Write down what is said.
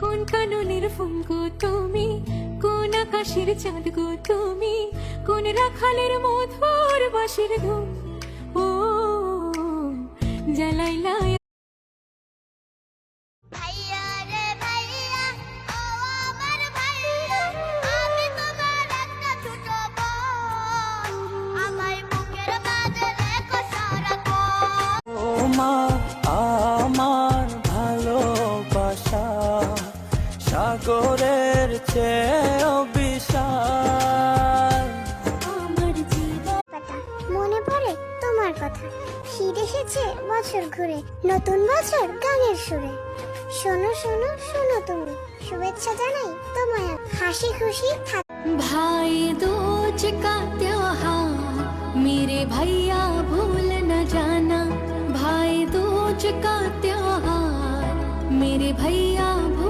কোন কাননের ফুল গো তুমি, কোন আকাশের চাঁদ গো তুমি, কোন রাখালের মধুর বাঁশির ধুম। ও জ্বালাইলা ভাইয়া রে ভাইয়া, ও আমার ভাইয়া, আমি তোমার একটা ছোট বোন, আমায় বুকের মাঝে রেখো সারাক্ষণ। ও মা, আমার ভালোবাসা সাগরের চেয়েও বিশাল। আমার জীবন। মনে পড়ে তোমার কথা, শীত এসেছে বছর ঘুরে, নতুন বছর গানের সুরে। শোনো শোনো শোনো তুমি, শুভেচ্ছা জানাই তোমায়, হাসি খুশি থাক। भाई दूज का त्योहार मेरे भैया भूल न जाना, भाई दूज का त्योहार मेरे भैया भूल